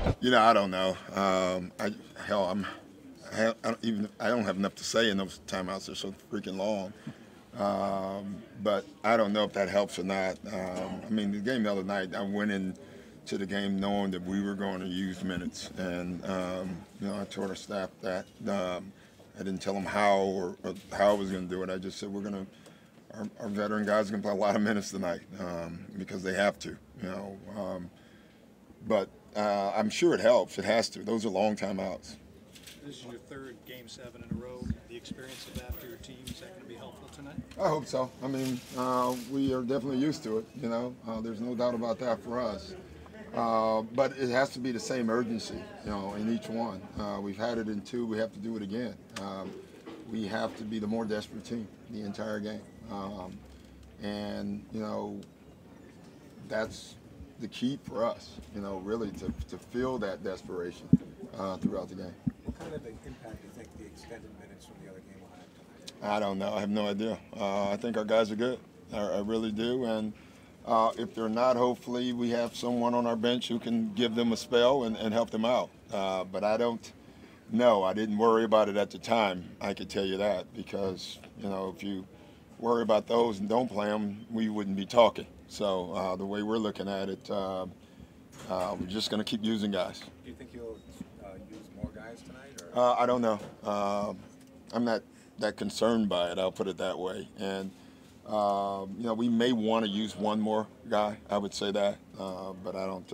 I don't know. I don't have enough to say in those timeouts. They're so freaking long. But I don't know if that helps or not. I mean, the game the other night, I went into the game knowing that we were going to use minutes, and I told our staff that. I didn't tell them how or how I was going to do it. I just said our veteran guys are going to play a lot of minutes tonight because they have to. But I'm sure it helps. It has to. Those are long timeouts. This is your third Game 7 in a row. The experience of that for your team, is that going to be helpful tonight? I hope so. I mean, we are definitely used to it, There's no doubt about that for us. But it has to be the same urgency, in each one. We've had it in 2. We have to do it again. We have to be the more desperate team the entire game. That's the key for us, really to feel that desperation throughout the game. What kind of an impact do you think the extended minutes from the other game will have tonight? I don't know. I have no idea. I think our guys are good. I really do. And if they're not, hopefully we have someone on our bench who can give them a spell and help them out. But I don't know. I didn't worry about it at the time. I could tell you that because, if you worry about those and don't play them, we wouldn't be talking. So the way we're looking at it, we're just going to keep using guys. Do you think you'll use more guys tonight? Or? I don't know. I'm not that concerned by it. I'll put it that way. And we may want to use one more guy. I would say that, but I don't.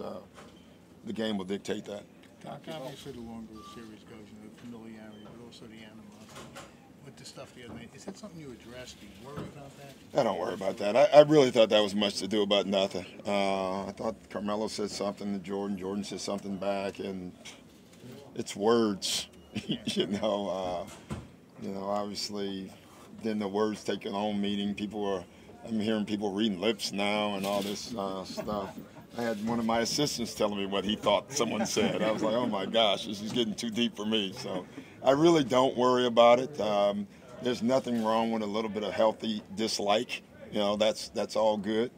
The game will dictate that. Doc, obviously, the longer the series goes, the familiarity, but also the animosity with the stuff the other night. Is that something you addressed? Do you worry about that? I don't worry about that. I really thought that was much to do about nothing. I thought Carmelo said something to Jordan. Jordan said something back, and it's words, Obviously, then the words take an own meaning. I'm hearing people reading lips now and all this stuff. I had one of my assistants telling me what he thought someone said. I was like, oh my gosh, this is getting too deep for me. So I really don't worry about it. There's nothing wrong with a little bit of healthy dislike. That's all good.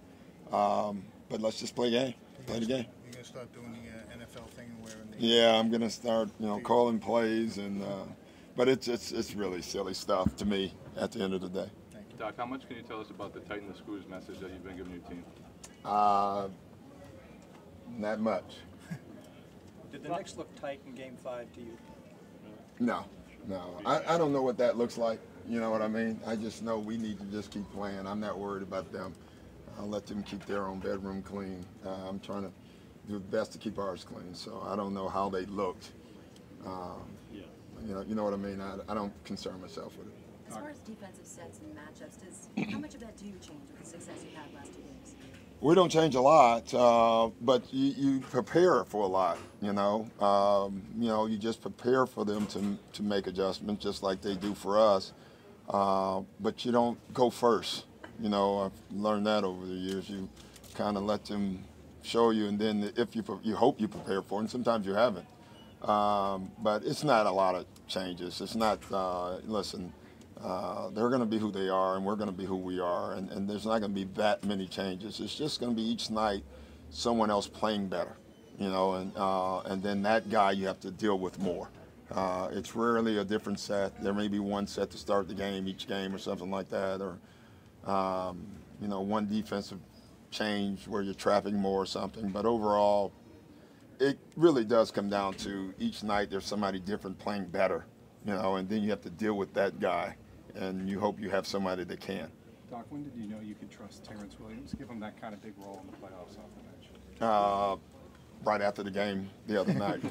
But let's just play the game. Play the game. You're going to start doing the NFL thing and wearing the... Yeah, I'm going to start, calling plays and. But it's really silly stuff to me at the end of the day. Thank you. Doc, how much can you tell us about the tighten the screws message that you've been giving your team? Not much. Did the Knicks look tight in Game 5 to you? No. I don't know what that looks like. You know what I mean? I just know we need to just keep playing. I'm not worried about them. I'll let them keep their own bedroom clean. I'm trying to do the best to keep ours clean. So I don't know how they looked. You know what I mean? I don't concern myself with it. As far as defensive sets and matchups, how much of that do you change with the success you had last 2 games? We don't change a lot, but you prepare for a lot. You just prepare for them to make adjustments, just like they do for us. But you don't go first. I've learned that over the years. You kind of let them show you, and then if you hope you prepare for it, and sometimes you haven't. But it's not a lot of changes. It's not, listen, they're going to be who they are, and we're going to be who we are, and there's not going to be that many changes. It's just going to be each night someone else playing better, and then that guy you have to deal with more. It's rarely a different set. There may be one set to start the game, each game or something like that, or, one defensive change where you're trapping more or something. But overall, it really does come down to each night there's somebody different playing better, and then you have to deal with that guy, and you hope you have somebody that can. Doc, when did you know you could trust Terrence Williams, give him that kind of big role in the playoffs off the bench? Right after the game the other night.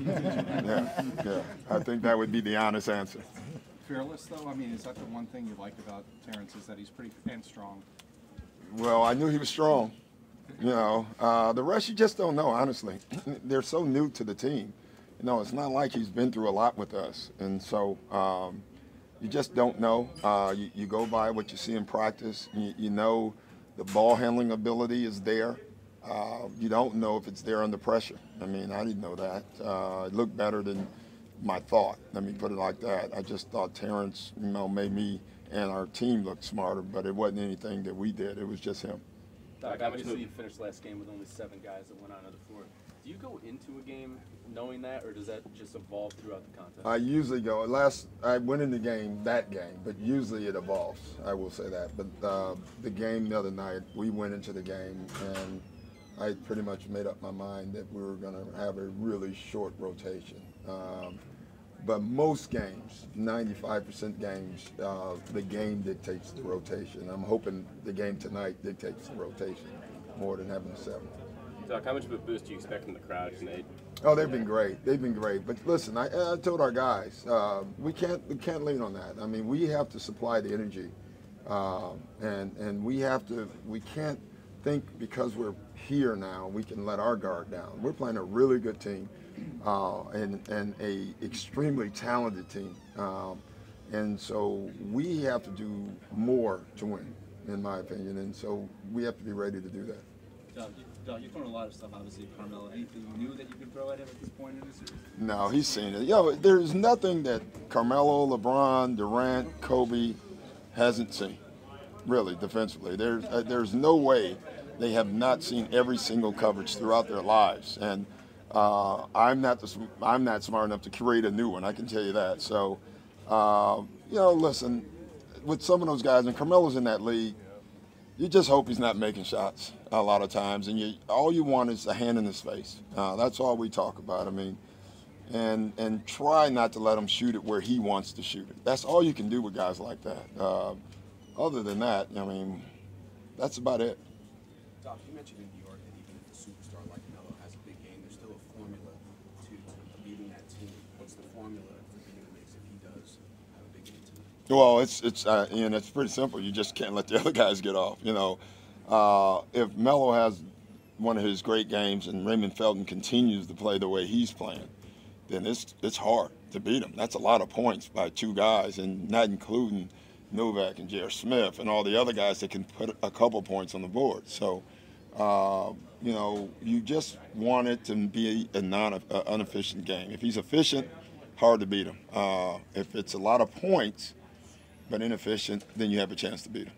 Yeah. I think that would be the honest answer. Fearless, though? I mean, is that the one thing you like about Terrence, is that he's pretty and strong? Well, I knew he was strong. The rest you just don't know, honestly. They're so new to the team. It's not like he's been through a lot with us. And so you just don't know. You go by what you see in practice. You know the ball handling ability is there. You don't know if it's there under pressure. I mean, I didn't know that. It looked better than my thought. Let me put it like that. I just thought Terrence, made me and our team look smarter, but it wasn't anything that we did. It was just him. Doc, obviously you finished last game with only 7 guys that went onto the floor. Do you go into a game knowing that, or does that just evolve throughout the contest? I usually go. I went in the game, but usually it evolves. I will say that. But the game the other night, we went into the game, and I pretty much made up my mind that we were going to have a really short rotation. But most games, 95% games, the game dictates the rotation. I'm hoping the game tonight dictates the rotation more than having a 7. Doc, how much of a boost do you expect from the crowd tonight? Oh, they've been great. They've been great. But listen, I told our guys, we can't lean on that. I mean, we have to supply the energy, and we can't think because we're here now we can let our guard down. We're playing a really good team, and a extremely talented team, and so we have to do more to win, in my opinion. And so we have to be ready to do that. Doc, you're throwing a lot of stuff, obviously, Carmelo. Anything new that you could throw at him at this point in the series? No, he's seen it. There's nothing that Carmelo, LeBron, Durant, Kobe hasn't seen, really, defensively. There's no way they have not seen every single coverage throughout their lives. And I'm not smart enough to create a new one, I can tell you that. So, listen, with some of those guys, and Carmelo's in that league, you just hope he's not making shots a lot of times, and all you want is a hand in his face. That's all we talk about. I mean, and try not to let him shoot it where he wants to shoot it. That's all you can do with guys like that. Other than that, I mean, that's about it. Doc, you mentioned in New York that even if a superstar like Melo has a big game, there's still a formula to beating that team. What's the formula for beating the Knicks if he does have a big game tonight? Well, it's pretty simple. You just can't let the other guys get off. If Melo has one of his great games and Raymond Felton continues to play the way he's playing, then it's hard to beat him. That's a lot of points by 2 guys, and not including Novak and J.R. Smith and all the other guys that can put a couple points on the board. So, you just want it to be a inefficient game. If he's efficient, hard to beat him. If it's a lot of points but inefficient, then you have a chance to beat him.